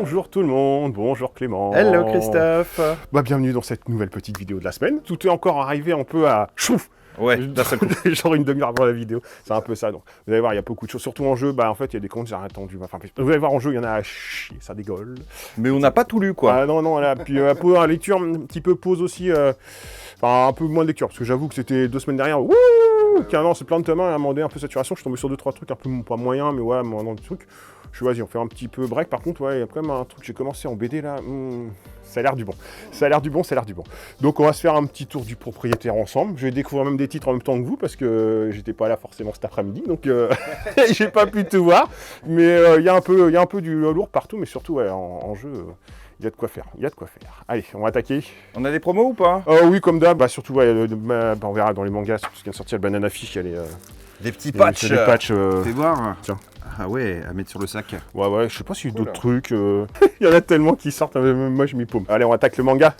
Bonjour tout le monde, bonjour Clément. Hello Christophe. Bienvenue dans cette nouvelle petite vidéo de la semaine. Tout est encore arrivé un peu à chouf. Ouais, d'un seul coup. Genre une demi-heure avant la vidéo, c'est un peu ça. Donc, vous allez voir, il y a beaucoup de choses. Surtout en jeu, en fait, il y a des comptes, j'ai rien attendu. Enfin, vous allez voir en jeu, il y en a à chier, ça dégole. Mais on n'a pas tout lu, quoi. Ah non, là, puis pour la lecture, un petit peu pause aussi. Un peu moins de lecture, parce que j'avoue que c'était 2 semaines derrière. Wouh, carrément, c'est plein de tomes, à un moment donné, un peu saturation. Je suis tombé sur 2-3 trucs un peu pas moyens, mais ouais, dans des trucs. Je suis vas-y, on fait un petit peu break. Par contre, ouais, il y a quand même un truc que j'ai commencé en BD là. Ça a l'air du bon. Ça a l'air du bon. Donc, on va se faire un petit tour du propriétaire ensemble. Je vais découvrir même des titres en même temps que vous, parce que j'étais pas là forcément cet après-midi. Donc, j'ai pas pu tout voir. Mais il y a un peu du lourd partout, mais surtout, ouais, en jeu. Il y a de quoi faire, Allez, on va attaquer. On a des promos ou pas? Oui, comme d'hab. Surtout, ouais, on verra dans les mangas, parce qu'il vient de sortir le Banana Fish, il y a des petits patchs. Des patchs. Fais voir. Tiens. Ah ouais, à mettre sur le sac. Ouais, je sais pas s'il y a d'autres trucs. Il y en a tellement qui sortent, même moi je m'y paume. Allez, on attaque le manga.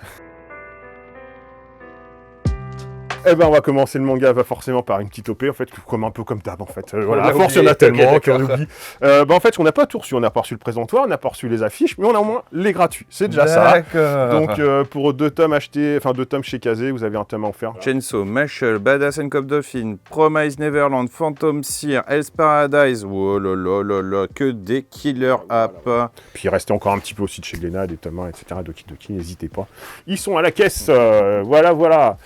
On va commencer le manga forcément par une petite OP, en fait, un peu comme d'hab, en fait. Voilà, à force, il y en a tellement qu'on oublie. En fait, on n'a pas tout reçu. On n'a pas reçu le présentoir, on n'a pas reçu les affiches, mais on a au moins les gratuits. C'est déjà ça. Donc, pour 2 tomes achetés, 2 tomes chez Kazé, vous avez un tome à offert. Chainsaw, Mashal, Badass and Cop Dolphin, Promise Neverland, Phantom Seer, Hell's Paradise. Oh là, que des killer apps. Puis il restait encore un petit peu aussi de chez Glénat, des tomes 1, etc. Doki Doki, n'hésitez pas. Ils sont à la caisse. Voilà.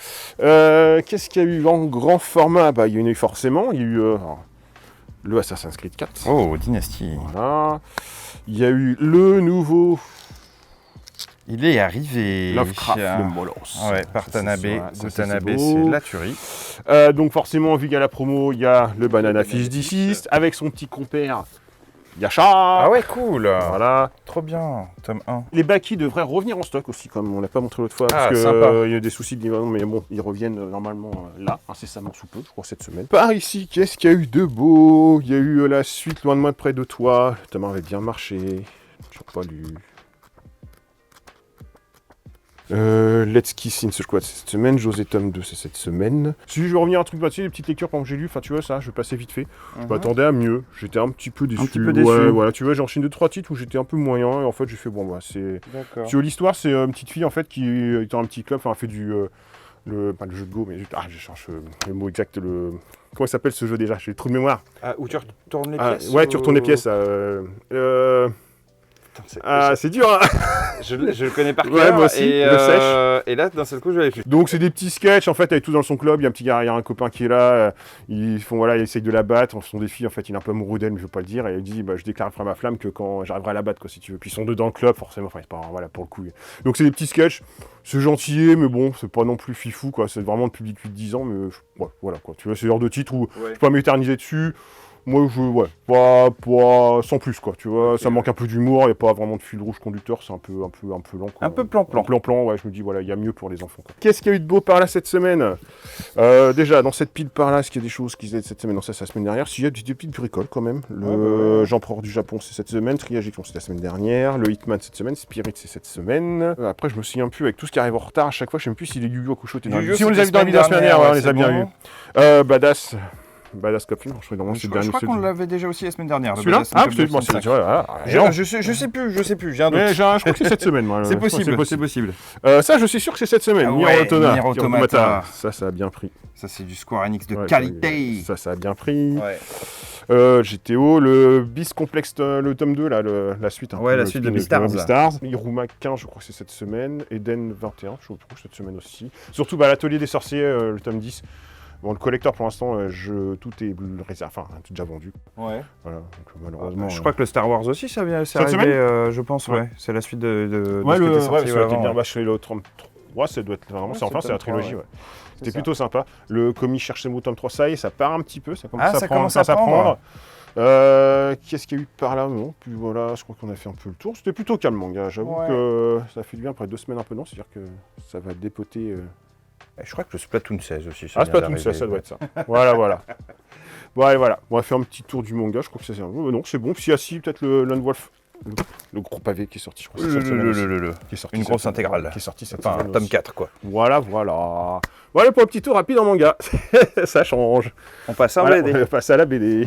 Qu'est-ce qu'il y a eu en grand format? Il y en a eu forcément. Il y a eu le Assassin's Creed 4. Oh, Dynasty. Voilà. Il y a eu le nouveau. Il est arrivé. Lovecraft, le Moloss. Ouais, par Tanabe. Tanabe, c'est la tuerie. Donc forcément, vu qu'il y a la promo, il y a le Banana Fish Deceased avec son petit compère. Yacha. Ah ouais, cool. Voilà. Trop bien, tome 1. Les Baki devraient revenir en stock aussi, comme on l'a pas montré l'autre fois, parce que il y a des soucis de livraison, mais bon, ils reviennent normalement là, incessamment sous peu, je crois cette semaine. Par ici, qu'est-ce qu'il y a eu de beau? Il y a eu la suite Loin de moi, près de toi. Le tome 1 avait bien marché. Je n'ai pas lu. Let's Kiss in the Squad, c'est cette semaine. José tome 2, c'est cette semaine. Si je vais revenir à un truc là-dessus, les petites lectures pendant que j'ai lu, tu vois, ça, je vais passer vite fait. Je m'attendais à mieux. J'étais un petit peu déçu. Ouais, voilà, tu vois, j'ai enchaîné 2-3 titres où j'étais un peu moyen, et en fait, j'ai fait, c'est. D'accord. Tu vois, l'histoire, c'est une petite fille, en fait, qui est dans un petit club, fait du. Pas le jeu de Go, mais. Je cherche le mot exact, Comment il s'appelle ce jeu déjà? J'ai trop de mémoire. Où tu retournes les pièces? Ouais, tu retournes les pièces. C'est dur, hein. Je le connais par cœur. Ouais, moi aussi, et, le sèche. Et là, d'un seul coup, je l'avais plus. Donc, c'est des petits sketchs, en fait, avec tout dans son club. Il y a un petit gars, il y a un copain qui est là. Ils essayent de la battre. Ce sont des filles, en fait, il est un peu amoureux d'elle, mais je veux pas le dire. Et il dit, je déclarerai ma flamme que quand j'arriverai à la battre, quoi, si tu veux. Puis ils sont 2 dans le club, forcément. Enfin, c'est pas, voilà, pour le coup. Donc, c'est des petits sketchs. C'est gentil, mais bon, c'est pas non plus fifou, quoi. C'est vraiment le public 8-10 ans, mais voilà, quoi. Tu vois, c'est le genre de titre où je peux pas m'éterniser dessus. Moi, pas sans plus, quoi, tu vois, ça manque un peu d'humour, il n'y a pas vraiment de fil rouge conducteur, c'est un peu lent, quoi. Un peu plan-plan. Plan-plan, ouais, je me dis, voilà, il y a mieux pour les enfants, quoi. Qu'est-ce qu'il y a eu de beau par là cette semaine? Déjà, dans cette pile par là, est-ce qu'il y a des choses qui étaient cette semaine? Non, ça, c'est la semaine dernière. S'il y a des petites bricoles, quand même. Le J'empereur du Japon, c'est cette semaine. Triagiton, c'est la semaine dernière. Le Hitman, cette semaine. Spirit, c'est cette semaine. Après, je me souviens plus, avec tout ce qui arrive en retard, à chaque fois, je sais même plus si les Yu-Gi-Oh! Hakusho étaient dans Si on les a vus dans la vidéo la semaine dernière, on les a bien vus. Badass Cop Film, je crois que c'est le dernier. Je crois qu'on l'avait déjà aussi la semaine dernière. Celui-là? Absolument, c'est je sais plus, j'ai un doute. Je crois que c'est cette semaine, moi. C'est possible. Ça, je suis sûr que c'est cette semaine. Nier Automata. Ça a bien pris. Ça, c'est du Square Enix de qualité. Ça a bien pris. GTO, le Beast Complex, le tome 2, là, la suite. La suite de Beastars. Iruma 15, je crois que c'est cette semaine. Eden 21, je crois que c'est cette semaine aussi. Surtout, l'Atelier des Sorciers, le tome 10. Bon, le collector, pour l'instant, tout est réservé, tout déjà vendu. Ouais. Voilà, donc malheureusement... Je crois que le Star Wars aussi, ça vient cette semaine, je pense, ouais. C'est la suite de ce qui était sorti avant. Chez le 33, ça doit être vraiment... c'est la trilogie, ouais. C'était plutôt sympa. Le Comi cherche ses mots, tome 3, ça part un petit peu, ça commence à prendre. Qu'est-ce qu'il y a eu par là? Non, puis voilà, je crois qu'on a fait un peu le tour. C'était plutôt calme, manga. J'avoue que ça fait du bien après 2 semaines un peu, non, c'est-à-dire que ça va dépoter... Je crois que le Splatoon 16 aussi. Splatoon 16, ça doit être ça. Voilà. Bon, allez, voilà. On va faire un petit tour du manga. Je crois que c'est ça. Non, c'est bon. Si, peut-être le Lone Wolf. Le gros pavé qui est sorti, je crois. Une grosse intégrale. Qui est sorti cette semaine. Tome 4, quoi. Voilà. Voilà pour un petit tour rapide en manga. Ça change. On passe à la BD. On va passer à la BD.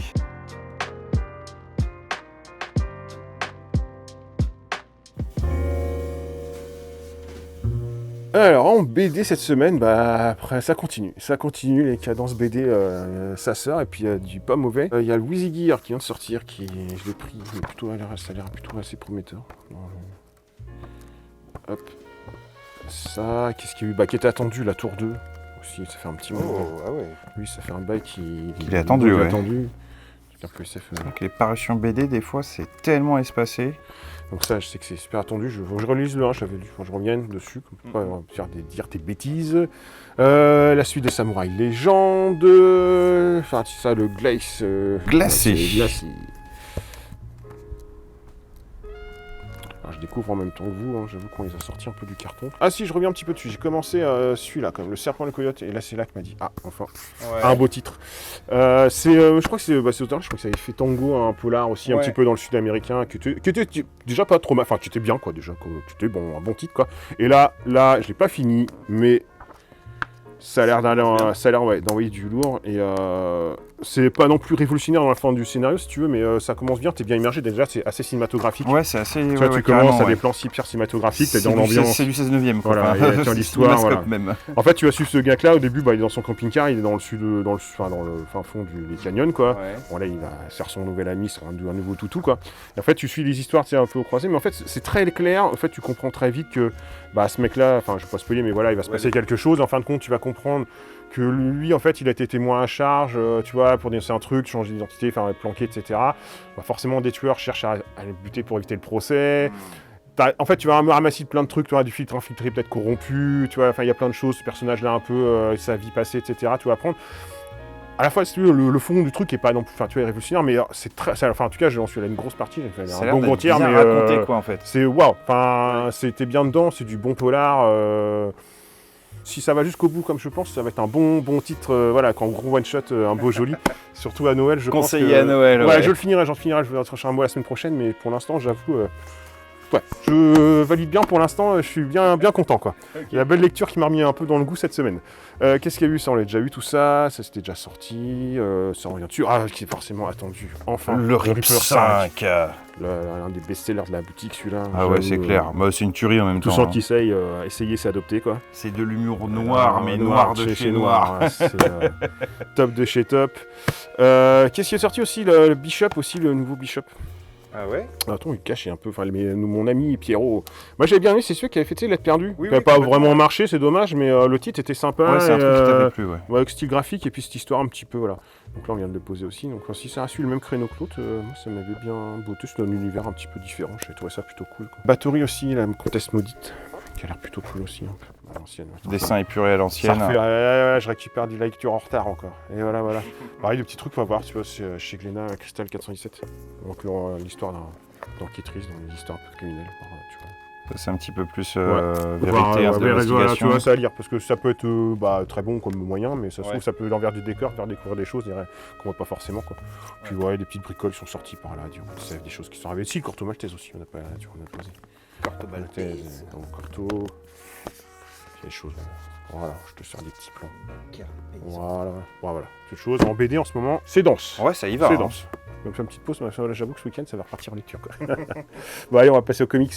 Alors, en BD cette semaine, bah après, ça continue. Ça continue, les cadences BD, ça sort, et puis du pas mauvais. Il y a le Wheezy Gear qui vient de sortir, je l'ai pris, mais plutôt, ça a l'air plutôt assez prometteur. Hop. Ça, qu'est-ce qu'il y a eu? Bah, qui était attendu, la Tour 2. Aussi, ça fait un petit moment. ah ouais. Lui, ça fait un bail qu'il est attendu, ouais. attendu. Un peu SF, Donc les parutions BD, des fois, c'est tellement espacé. Donc ça, je sais que c'est super attendu. Faut que je relise le 1, je l'avais lu. Faut que je revienne dessus, comme pas dire des bêtises. La suite des Samouraïs Légendes. Enfin, c'est ça, le Glace. Glacé. Glacé. Alors, je découvre en même temps que vous, hein, j'avoue qu'on les a sortis un peu du carton. Ah si, je reviens un petit peu dessus. J'ai commencé celui-là, quand même, Le Serpent et le Coyote. Et là, c'est là que m'a dit, ah, enfin, un beau titre. Je crois que c'est auteur, je crois que ça avait fait Tango, un polar aussi, un petit peu dans le sud américain, qui était déjà pas trop mal, enfin qui était bien quoi déjà, qui était bon, un bon titre quoi. Et là, je l'ai pas fini, mais ça a l'air d'envoyer du lourd, et c'est pas non plus révolutionnaire dans la forme du scénario si tu veux, mais ça commence bien, t'es bien immergé, déjà c'est assez cinématographique. Ouais, c'est assez... Tu vois, tu commences à des plans hyper cinématographiques, t'es dans l'ambiance. C'est du 16e quoi. Voilà, Enfin, et tiens, l'histoire, voilà. même. En fait, tu vas suivre ce gars-là, au début, il est dans son camping-car, il est dans le fin fond des canyons, quoi. Ouais. Bon, là, il va faire son nouvel ami, c'est un nouveau toutou, quoi. Et en fait, tu suis les histoires, un peu au croisé, mais en fait, c'est très clair. En fait, tu comprends très vite que, ce mec-là, enfin, je vais pas spoiler, mais voilà, il va se passer quelque chose. En fin de compte, tu vas comprendre que lui, en fait, il a été témoin à charge, tu vois, pour dénoncer un truc, changer d'identité, enfin, planquer, etc. Bah, forcément, des tueurs cherchent à le buter pour éviter le procès. En fait, tu vas ramasser plein de trucs, tu vois, du filtre infiltré, peut-être corrompu, tu vois, enfin, il y a plein de choses, ce personnage-là, un peu, sa vie passée, etc., tu vas apprendre. À la fois, si tu veux, le fond du truc est pas non plus, enfin, tu vois, révolutionnaire, mais c'est très, enfin, en tout cas, j'en suis allé à une grosse partie, j'ai fait un bon gros tiers, mais raconté, quoi, en fait. c'est waouh, enfin, c'était bien dedans, c'est du bon polar. Si ça va jusqu'au bout, comme je pense, ça va être un bon titre, voilà, qu'en gros one shot, un beau joli, surtout à Noël, je pense. Conseillé à Noël, ouais. Je le finirai, je vais retrancher un mot la semaine prochaine, mais pour l'instant, j'avoue. Ouais, je valide bien pour l'instant, je suis bien content quoi. Okay. La belle lecture qui m'a remis un peu dans le goût cette semaine. Qu'est-ce qu'il y a eu? Ça, on l'a déjà eu tout ça c'était déjà sorti, ça revient dessus. Ah, qui est forcément attendu, enfin. Le Reaper 5. L'un des best-sellers de la boutique celui-là. Ah ouais, c'est clair, c'est une tuerie en même temps. Tous ceux qui essayer, c'est adopté quoi. C'est de l'humour noir, mais noir de chez noir. C'est top de chez top. Qu'est-ce qui est sorti aussi? Le Bishop aussi, le nouveau Bishop. Ah ouais? Attends, il cache un peu. Enfin, mon ami Pierrot. Moi, j'avais bien aimé, c'est celui qui avait fait Lettre perdue. Oui, qui n'avait pas vraiment marché, c'est dommage, mais le titre était sympa. Ouais, c'est un truc qui t'avait plu, ouais. Avec style graphique et puis cette histoire un petit peu, voilà. Donc là, on vient de le poser aussi. Donc si ça a su le même créneau que l'autre, moi, ça m'avait bien botté. C'est un univers un petit peu différent. J'ai trouvé ça plutôt cool, quoi. Battery aussi, la Comtesse Maudite, qui a l'air plutôt cool aussi. Un peu. À l'ancienne. Dessin épuré à l'ancienne. Je récupère des lectures en retard encore. Et voilà. Pareil, le petit truc, on va voir, tu vois, c'est chez Glénat, Cristal 417. Donc l'histoire d'enquêtrice dans les histoires un peu criminelles, tu vois. C'est un petit peu plus vérité, investigation. Tu vois, ça à lire, parce que ça peut être très bon comme moyen, mais ça se trouve, ça peut l'envers du décor, faire découvrir des choses qu'on voit pas forcément, quoi. Puis ouais, des petites bricoles sont sorties par là, des choses qui sont arrivées. Si, le Corto Maltese aussi, on a posé. Corto Maltese, Corto. Il y a des choses, voilà, je te sers des petits plans. Voilà. Cette chose en BD en ce moment, c'est dense. Ouais, ça y va. C'est dense. Donc, je fais une petite pause, mais j'avoue que ce week-end, ça va repartir en lecture, quoi. Bon, allez, on va passer aux comics.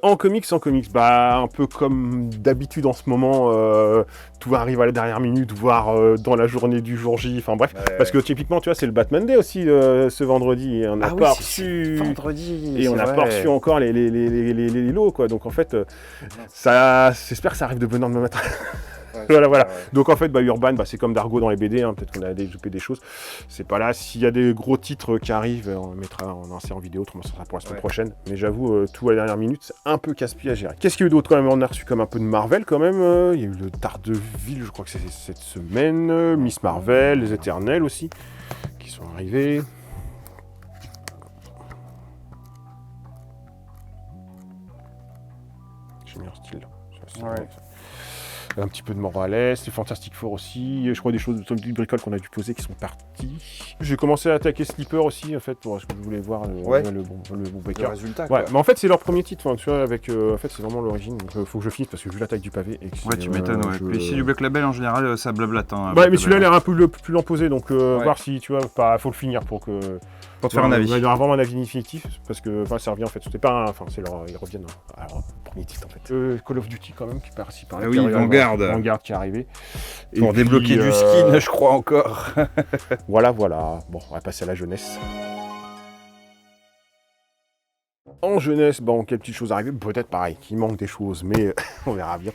En comics, un peu comme d'habitude en ce moment, tout arrive à la dernière minute, voire dans la journée du jour J, enfin bref, parce que typiquement, tu vois, c'est le Batman Day aussi ce vendredi, et on n'a pas reçu... vendredi, et on n'a pas reçu encore les lots, quoi, donc en fait, j'espère que ça arrive de bonne heure demain matin. Voilà. Ouais. Donc en fait, Urban, c'est comme Dargo dans les BD, hein, peut-être qu'on a développé des choses. C'est pas là. S'il y a des gros titres qui arrivent, on mettra en série en vidéo, autrement ça sera pour la semaine prochaine. Mais j'avoue, tout à la dernière minute, c'est un peu casse-pied à gérer. Qu'est-ce qu'il y a eu d'autre quand même? On a reçu comme un peu de Marvel quand même. Il y a eu le Daredevil, je crois que c'est cette semaine. Miss Marvel, les Éternels aussi, qui sont arrivés. J'ai mis un style là. Un petit peu de Morales, les Fantastic Four aussi, je crois des choses de bricoles qu'on a dû poser qui sont parties. J'ai commencé à attaquer Sleeper aussi en fait, parce que je voulais voir le bon Le breaker. résultat, Ouais, quoi. mais en fait c'est leur premier titre, enfin, tu vois, avec, en fait c'est vraiment l'origine, donc faut que je finisse parce que vu la taille du pavé. Et que Ouais, tu m'étonnes, ouais. Puis si du Black Label, en général, ça blablate. Hein, Ouais, mais celui-là a l'air un peu plus lent posé, donc voir si, tu vois, faut le finir pour que... Pour te faire un avis. Il y aura vraiment un avis définitif, parce que ça revient en fait, c'était pas enfin, ils reviennent à leur premier titre en fait. Call of Duty quand même, qui part par là. Ah oui, Vanguard. Vanguard qui est arrivé. Pour débloquer du skin, je crois encore. Voilà. Bon, on va passer à la jeunesse. En jeunesse, bon, quelle petite chose arrivée, peut-être pareil, qu'il manque des choses, mais on verra bien.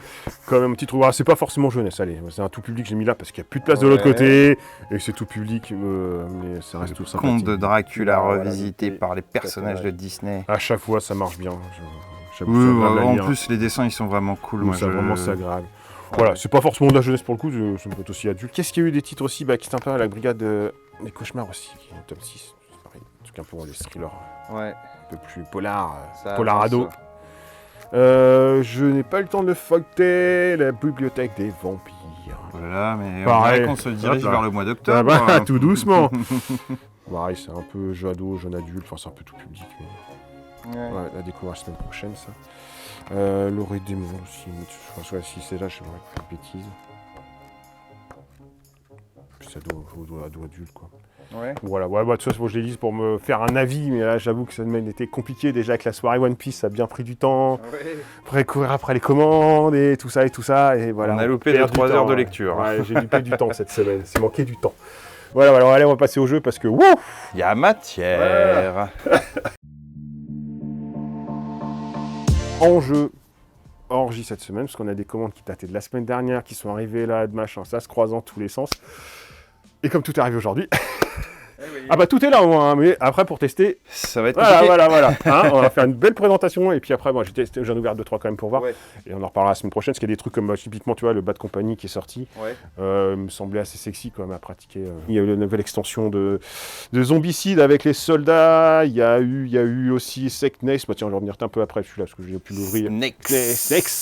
Quand même, un petit trou, c'est pas forcément jeunesse, allez, c'est un tout public que j'ai mis là parce qu'il n'y a plus de place de l'autre côté, et c'est tout public, mais ça reste tout sympathique. Conte de Dracula revisité par les personnages de Disney. À chaque fois, ça marche bien. En plus, les dessins, ils sont vraiment cool. Moi, vraiment, c'est agréable. Voilà, c'est pas forcément de la jeunesse pour le coup, ça peut être aussi adulte. Qu'est-ce qu'il y a eu des titres aussi, qui est sympa, la brigade des cauchemars aussi, qui est tome 6, c'est pareil, un truc un peu les thrillers. Ouais. Un peu plus polar, Ça polarado. Je n'ai pas eu le temps de feuilleter la bibliothèque des vampires. Voilà, mais pareil, on dirait qu'on se dirige vers le mois Ah d'octobre. bah, tout doucement. Pareil, c'est un peu jeu ado, jeune adulte, enfin c'est un peu tout public. Mais... Ouais, la découvrir la semaine prochaine, ça. L'Orée des démons aussi, je pense que si c'est là, je vais faire une bêtise. Plus ado adulte, quoi. Ouais. Voilà, de toute façon, je l'ai dit pour me faire un avis, mais là, j'avoue que ça était compliqué déjà avec la soirée One Piece, ça a bien pris du temps. Ouais. Après, courir après les commandes et tout ça, et voilà. On a loupé 3 heures de lecture. Ouais, j'ai loupé du temps cette semaine, c'est manqué du temps. Voilà, alors allez, on va passer au jeu parce que, wouh, il y a matière. En jeu, orgie cette semaine, parce qu'on a des commandes qui dataient de la semaine dernière, qui sont arrivées là, de machin, ça se croise dans tous les sens. Et comme tout est arrivé aujourd'hui, ah bah tout est là au moins, hein, mais après pour tester, ça va être compliqué. Voilà. Hein, on va faire une belle présentation et puis après moi j'en ai ouvert 2-3 quand même pour voir. Ouais. Et on en reparlera la semaine prochaine, parce qu'il y a des trucs comme typiquement tu vois le Bad Company qui est sorti, Ouais. me semblait assez sexy quand même à pratiquer. Il y a eu la nouvelle extension de Zombicide avec les soldats, il y a eu aussi Snakes, bah tiens je vais revenir un peu après celui-là parce que j'ai pu l'ouvrir. Snakes.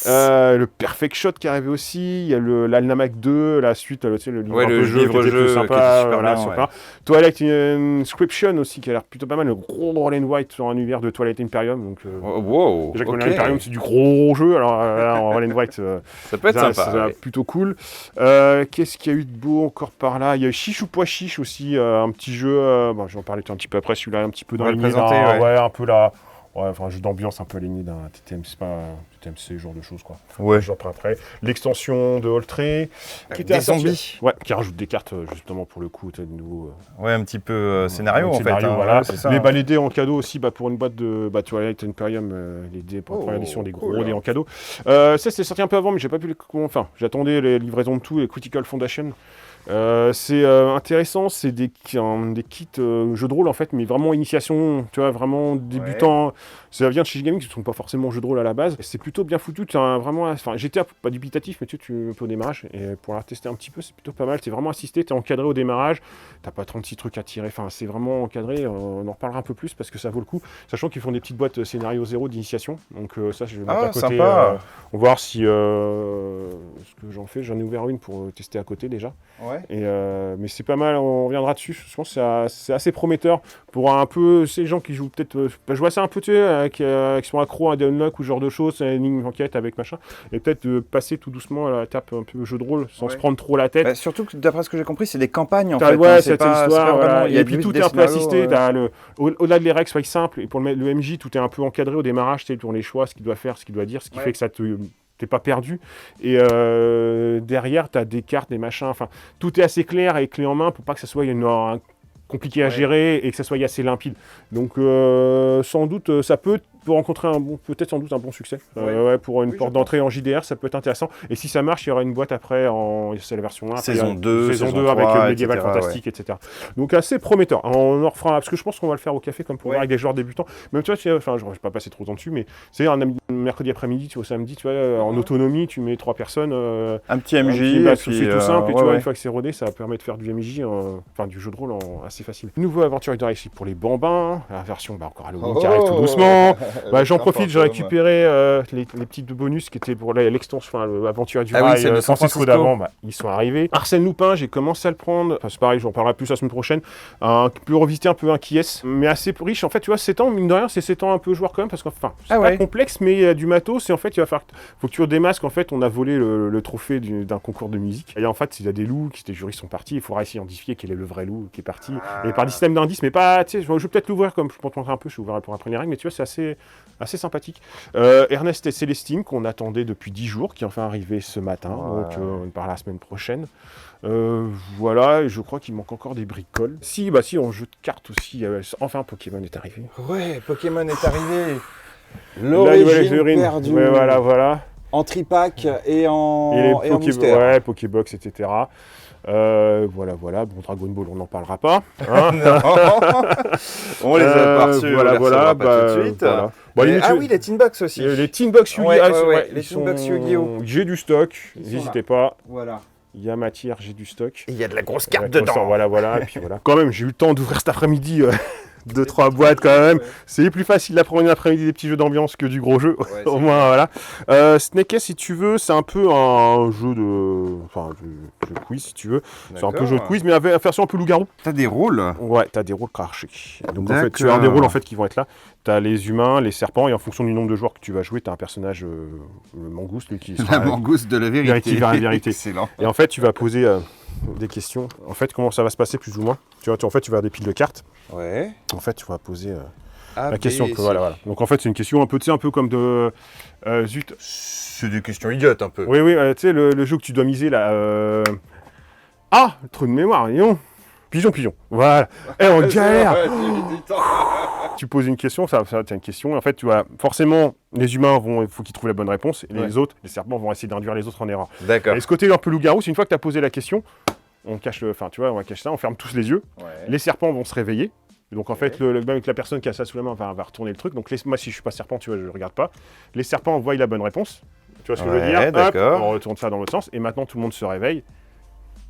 Le Perfect Shot qui est arrivé aussi, il y a l'Alnamac 2, la suite, tu sais, le livre un peu jeu qui était plus sympa, voilà, super. Twilight Inscription aussi qui a l'air plutôt pas mal, le gros Roll White sur un univers de Twilight Imperium, donc wow, déjà que Imperium c'est du gros jeu, alors en Roll White ça peut être sympa, ça plutôt cool. Qu'est-ce qu'il y a eu de beau encore par là? Il y a eu Chiche ou Pois Chiche aussi, un petit jeu, j'en parlais un petit peu après, celui-là un petit peu dans les un peu là. Ouais, enfin, un jeu d'ambiance un peu à l'ennemi d'un TTMC, TTMC, genre de choses, quoi. Ouais. Genre après. L'extension de Holtrey, qui était des zombies. Ouais, qui rajoute des cartes, justement, pour le coup, de nouveau. Ouais, un petit peu scénario, en fait. Hein, voilà. C'est ça, les dés en cadeau aussi, pour une boîte de Twilight Imperium, les dés pour la première édition, des gros dés en cadeau. Ça, c'était sorti un peu avant, mais j'ai pas pu j'attendais les livraisons de tout, les Critical Foundation. C'est intéressant, c'est des kits jeux de rôle en fait, mais vraiment initiation, tu vois, vraiment débutant. Ouais. Ça vient de chez Gaming, qui ne sont pas forcément jeux de rôle à la base. C'est plutôt bien foutu, j'étais pas dubitatif, mais tu peux au démarrage, et pour la tester un petit peu, c'est plutôt pas mal. T'es vraiment assisté, t'es encadré au démarrage, t'as pas 36 trucs à tirer, c'est vraiment encadré, on en reparlera un peu plus parce que ça vaut le coup, sachant qu'ils font des petites boîtes scénario 0 d'initiation, donc ça je vais mettre à côté. Sympa. On va voir si ce que j'en ai ouvert une pour tester à côté déjà. Ouais. Mais c'est pas mal, on reviendra dessus. Je pense que c'est assez prometteur pour un peu ces gens qui jouent peut-être. Je vois ça un peu, tu sais, qui sont accros à des unlock ou ce genre de choses, une énigme enquête avec machin, et peut-être passer tout doucement à la tape un peu jeu de rôle sans se prendre trop la tête. Surtout que d'après ce que j'ai compris, c'est des campagnes en fait. Ouais, c'est une histoire. Voilà. Et puis tout est un peu assisté. Au-delà de les règles, soit simple, et pour le MJ, tout est un peu encadré au démarrage, tu sais, pour les choix, ce qu'il doit faire, ce qu'il doit dire, ce qui fait que ça t'es pas perdu, et derrière t'as des cartes, des machins, enfin tout est assez clair et clé en main pour pas que ça soit compliqué à gérer et que ça soit assez limpide. Donc sans doute ça peut rencontrer peut-être sans doute un bon succès. Pour une porte d'entrée en JDR, ça peut être intéressant. Et si ça marche, il y aura une boîte après c'est la version 1, saison 2 avec le médiéval fantastique, etc. Donc assez prometteur. On en refera parce que je pense qu'on va le faire au café comme pour voir avec des joueurs débutants. Même tu vois, je vais pas passer trop de temps dessus, mais c'est un mercredi après-midi, tu vois, samedi, tu vois, en autonomie, tu mets 3 personnes. Un petit MJ, c'est tout simple. Et tu vois, une fois que c'est rodé, ça permet de faire du MJ, du jeu de rôle assez facile. Nouveau Aventure Directive pour les bambins, la version encore Halloween qui arrive tout doucement. Bah, j'en profite, j'ai récupéré les petits bonus qui étaient pour l'extension, enfin l'aventure du Ah oui, rail, c'est le San Francisco Francisco. d'avant, bah, ils sont arrivés. Arsène Lupin, j'ai commencé à le prendre, enfin, c'est pareil, j'en parlerai plus la semaine prochaine. Peut revisiter un peu un qui est, mais assez riche. En fait, tu vois, 7 ans, mine de rien, c'est 7 ans un peu joueur quand même, parce qu'enfin, c'est Ah pas ouais. complexe, mais il y a du matos, et en fait, faut que tu redémasques. En fait, on a volé le trophée d'un concours de musique. Et en fait, il y a des loups, les jurys sont partis, il faudra essayer d'identifier quel est le vrai loup qui est parti. Et par des systèmes d'indices, mais pas, tu sais, je vais peut-être l'ouvrir comme je peux te montrer un peu, je suis ouvert pour apprendre les règles, mais tu vois, c'est assez sympathique. Ernest et Célestine, qu'on attendait depuis 10 jours, qui est enfin arrivé ce matin, donc on parle la semaine prochaine. Voilà, et je crois qu'il manque encore des bricoles. Si, en jeu de cartes aussi, enfin Pokémon est arrivé. Ouais, Pokémon est arrivé. L'origine perdue. Ouais, voilà. En tripack et en Et les booster. ouais, Pokébox, etc. Voilà. Bon, Dragon Ball, on n'en parlera pas. Hein. On les a pas reçus, on les recevra pas tout de suite. Voilà. Bon, Oui, les Teen Box aussi. les Teen Box Yu-Gi-Oh! Ouais, les Teen Box Yu-Gi-Oh! J'ai du stock, Ils n'hésitez pas. Voilà. Il y a matière, j'ai du stock. Et il y a de la grosse Ouais, carte dedans. Voilà, et puis voilà. Quand même, j'ai eu le temps d'ouvrir cet après-midi 2-3 boîtes quand même. C'est plus facile d'apprendre une après-midi des petits jeux d'ambiance que du gros jeu. Au moins, voilà. Snake S, si tu veux, c'est un peu un jeu de... Enfin, jeu de quiz, si tu veux. C'est un peu jeu de quiz, mais avec version un peu loup-garou. T'as des rôles. Ouais, t'as des rôles crachés. Donc en fait, tu as des rôles en fait qui vont être là. T'as les humains, les serpents, et en fonction du nombre de joueurs que tu vas jouer, t'as un personnage, le mangouste, lui, qui sera... La mangouste de la vérité. Vérité. Excellent. Et en fait, tu vas poser des questions. En fait, comment ça va se passer plus ou moins? Tu vois, en fait, tu vas avoir des piles de cartes. Ouais. En fait, tu vas poser A, la B, question. C. Voilà. Donc en fait, c'est une question un peu, tu sais, un peu comme de... zut. C'est des questions idiotes un peu. Oui, tu sais, le jeu que tu dois miser là... Ah, trou de mémoire, non. Pigeon. Voilà. Et on galère. Tu poses une question, ça t'as une question. En fait, tu vois, forcément, les humains il faut qu'ils trouvent la bonne réponse. Et les autres, les serpents vont essayer d'induire les autres en erreur. D'accord. Et ce côté un peu loup-garou, c'est une fois que tu as posé la question, on cache on va cacher ça, on ferme tous les yeux. Ouais. Les serpents vont se réveiller. Donc en fait, même la personne qui a ça sous la main va retourner le truc. Donc moi, si je suis pas serpent, tu vois, je regarde pas. Les serpents voient la bonne réponse. Tu vois ce que je veux dire? D'accord. On retourne ça dans l'autre sens. Et maintenant, tout le monde se réveille.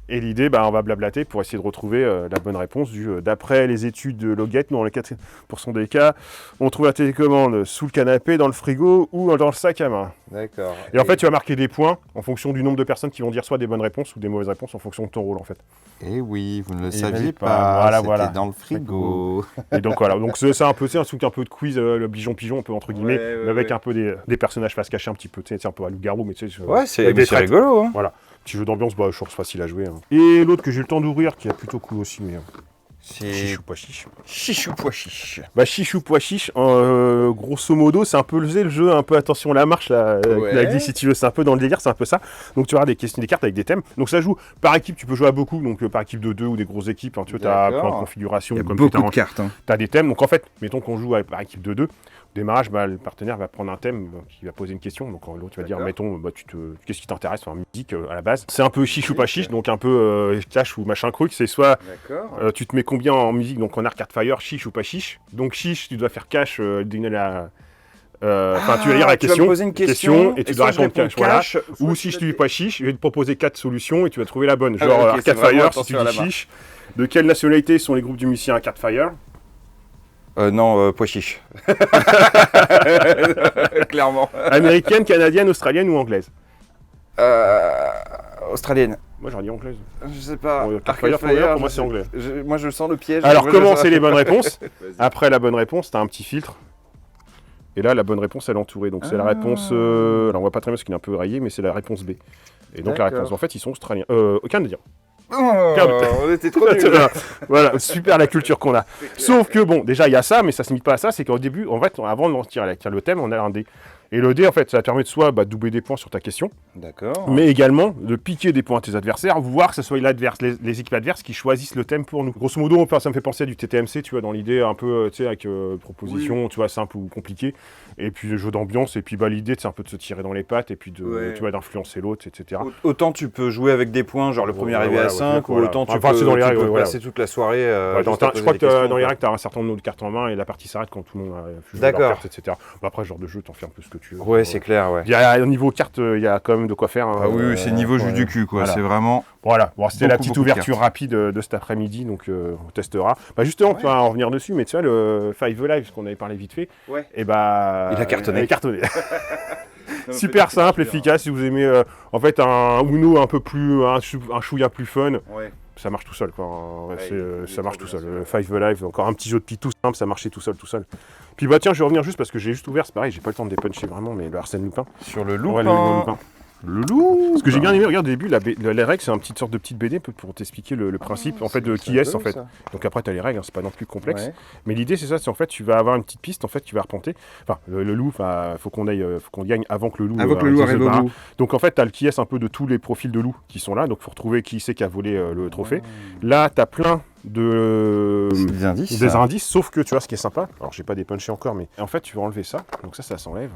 Et l'idée, on va blablater pour essayer de retrouver la bonne réponse. D'après les études de Loguette, dans les 4% des cas, on trouve la télécommande sous le canapé, dans le frigo ou dans le sac à main. D'accord. Et en fait, tu vas marquer des points en fonction du nombre de personnes qui vont dire soit des bonnes réponses ou des mauvaises réponses en fonction de ton rôle, en fait. Eh oui, vous ne le Et saviez pas. pas. Voilà. C'était dans le frigo. Et donc voilà, donc c'est un truc un peu de quiz, le pigeon, un peu entre guillemets, mais avec un peu des personnages face cachée un petit peu, tu sais, c'est un peu à loup-garou, mais tu sais. Ouais, c'est des traites. rigolo. Hein. Voilà, petit jeu d'ambiance, je trouve facile à jouer. Hein. Et l'autre que j'ai eu le temps d'ouvrir, qui est plutôt cool aussi, mais C'est chichou pas chiche. Chichou pois chiche. Chichou pois chiche, grosso modo, c'est un peu le jeu, un peu attention à la marche, là, qu'il a dit, si tu veux, c'est un peu dans le délire, c'est un peu ça. Donc tu vas avoir des cartes avec des thèmes. Donc ça joue par équipe, tu peux jouer à beaucoup, donc par équipe de 2 ou des grosses équipes, hein, tu vois, tu as plein de configurations. Il y a comme beaucoup de cartes. Hein. Tu as des thèmes, donc en fait, mettons qu'on joue par équipe de 2, au démarrage, le partenaire va prendre un thème qui va poser une question, donc l'autre tu vas dire, mettons, qu'est-ce qui t'intéresse, musique à la base. C'est un peu chiche ou pas chiche, donc un peu cash ou machin truc, c'est soit tu te mets combien en musique, donc en art card fire, chiche ou pas chiche. Donc chiche, tu dois faire cash, donner la... tu vas lire la question, vas me poser une question et tu dois répondre cash. Voilà. Ou si je dis pas chiche, je vais te proposer 4 solutions et tu vas trouver la bonne. Genre Arcade Fire, si tu dis chiche. De quelle nationalité sont les groupes du musicien Arcade Fire? Non, pois chiche. Clairement. Américaine, canadienne, australienne ou anglaise? Australienne. Moi j'aurais dit anglaise. Je sais pas. Bon, Arcade Fire, pour moi c'est anglais. Moi je sens le piège. Alors comment c'est les bonnes réponses? Après la bonne réponse, tu as un petit filtre. Et là, la bonne réponse, elle est entourée. Donc, c'est la réponse... alors, on voit pas très bien parce qu'il est un peu rayé, mais c'est la réponse B. Et donc, la réponse... En fait, ils sont australiens. Canadiens. On était trop nuls. Voilà, super la culture qu'on a. Sauf que, bon, déjà, il y a ça, mais ça se limite pas à ça. C'est qu'au début, en fait, avant de tirer le thème, on a un dé. Et le dé, en fait, ça permet de soit doubler des points sur ta question, d'accord, mais également de piquer des points à tes adversaires, voire que ce soit les équipes adverses qui choisissent le thème pour nous. Grosso modo, ça me fait penser à du TTMC, tu vois, dans l'idée un peu, tu sais, avec proposition, tu vois, simple ou compliqué. Et puis le jeu d'ambiance, et puis l'idée, c'est un peu de se tirer dans les pattes, et puis tu vois, d'influencer l'autre, etc. Autant tu peux jouer avec des points, genre le premier arrivé à 5, ou autant tu peux passer toute la soirée. Je crois que dans les règles, tu as un certain nombre de cartes en main, et la partie s'arrête quand tout le monde a fusé leurs cartes, etc. Après, ce genre de jeu, t'en fais un peu ce que que tu veux. Ouais, c'est clair, ouais. Il y a, au niveau carte, il y a quand même de quoi faire. Hein. Ah oui, c'est niveau jus du cul, quoi. Voilà. C'est vraiment... Voilà, bon, c'était la Beaucoup, petite beaucoup de ouverture cartes. rapide de cet après-midi, donc on testera. Bah justement, Ouais. tu vas en revenir dessus, mais tu vois, le Five Live, qu'on avait parlé vite fait, Ouais. et bah... Il a cartonné. Il a cartonné. Super simple, efficace, si vous aimez en fait un Uno un peu plus, un chouïa plus fun, Ouais. ça marche tout seul, quoi. Ouais, Ouais, ça marche trop tout bien, seul. Le Five Live, encore un petit jeu de pi tout simple, ça marchait tout seul. Puis bah tiens, je vais revenir juste parce que j'ai juste ouvert, c'est pareil, j'ai pas le temps de dépuncher vraiment, mais le Arsène Lupin. Sur le Ouais, Lupin. Lupin. Le loup. Ce que j'ai bien aimé, regarde au début, les règles, c'est une petite sorte de petite BD pour t'expliquer le principe en fait de qui est en fait. Donc après, tu as les règles, hein, c'est pas non plus complexe. Ouais. Mais l'idée, c'est ça, c'est en fait, tu vas avoir une petite piste, en fait, tu vas arpenter. Enfin, le loup, faut qu'on gagne avant que le loup arrive au bout. Donc en fait, tu as le qui est un peu de tous les profils de loups qui sont là. Donc faut retrouver qui c'est qui a volé le trophée. Là, tu as plein Des indices. des indices, sauf que tu vois ce qui est sympa. Alors, j'ai pas dépunché encore, mais en fait, tu vas enlever ça. Donc ça s'enlève.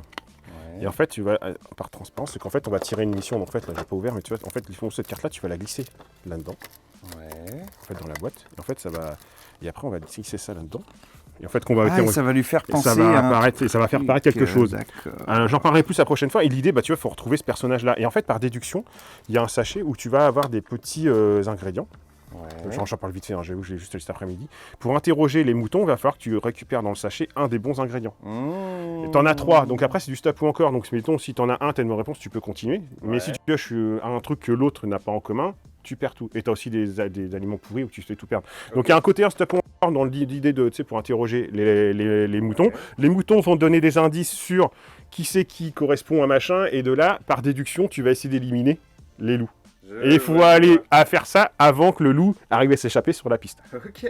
Et en fait, tu vas, par transparence, c'est qu'en fait, on va tirer une mission. Donc, en fait, là, j'ai pas ouvert, mais tu vois, en fait, cette carte-là, tu vas la glisser là-dedans, Ouais. en fait, dans la boîte. Et en fait, ça va. Et après, on va glisser ça là-dedans. Et en fait, qu'on va. Ah, et ça va lui faire penser ça va à un apparaître, ça va faire apparaître quelque chose. D'accord. J'en parlerai plus la prochaine fois. Et l'idée, bah, tu vois, il faut retrouver ce personnage-là. Et en fait, par déduction, il y a un sachet où tu vas avoir des petits ingrédients. Ouais. J'en parle vite fait, hein, j'avoue, je l'ai juste lu cet après-midi. Pour interroger les moutons, il va falloir que tu récupères dans le sachet un des bons ingrédients. Et t'en as 3, donc après c'est du stop ou encore. Donc mettons, si t'en as un, t'as une réponse, tu peux continuer. Mais si tu pioches un truc que l'autre n'a pas en commun, tu perds tout. Et t'as aussi des aliments pourris où tu fais tout perdre. Donc il y a un côté un stop ou encore dans l'idée de, tu sais, pour interroger les moutons. Les moutons vont te donner des indices sur qui c'est qui correspond à machin, et de là, par déduction, tu vas essayer d'éliminer les loups. Et il faut aller à faire ça avant que le loup arrive à s'échapper sur la piste. Ok.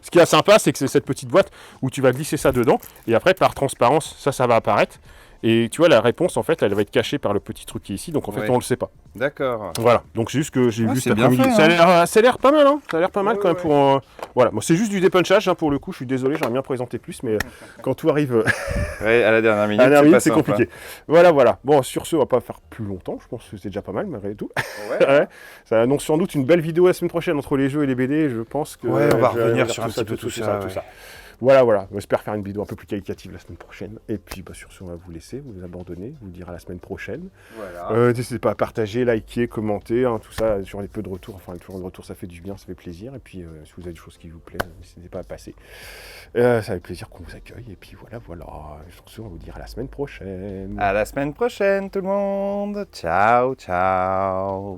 Ce qui est sympa, c'est que c'est cette petite boîte où tu vas glisser ça dedans, et après, par transparence, ça va apparaître. Et tu vois, la réponse, en fait, elle va être cachée par le petit truc qui est ici, donc en fait, on le sait pas. D'accord. Voilà, donc c'est juste que j'ai vu c'est cet bien après-midi. fait, hein. Ça a l'air pas mal, hein. Ça a l'air pas mal quand même pour... Voilà, moi c'est juste du dépunchage, hein, pour le coup, je suis désolé, j'aimerais bien présenter plus, mais quand tout arrive Ouais, à la dernière minute, à la dernière minute, c'est simple, compliqué. Voilà. Bon, sur ce, on va pas faire plus longtemps, je pense que c'est déjà pas mal, malgré tout. hein. Ouais. Ça annonce sans doute une belle vidéo la semaine prochaine entre les jeux et les BD, je pense que... Ouais, on va je vais revenir dire sur un petit peu tout ça. Ouais. Voilà. On espère faire une vidéo un peu plus qualitative la semaine prochaine. Et puis, bah, sur ce, on va vous laisser, vous abandonner, vous dire à la semaine prochaine. Voilà. N'hésitez pas à partager, liker, commenter, hein, tout ça, sur les peu de retours. Enfin, les de retour, ça fait du bien, ça fait plaisir. Et puis, si vous avez des choses qui vous plaisent, n'hésitez pas à passer. Ça fait plaisir qu'on vous accueille. Et puis, voilà. Sur ce, on va vous dire à la semaine prochaine. À la semaine prochaine, tout le monde. Ciao, ciao.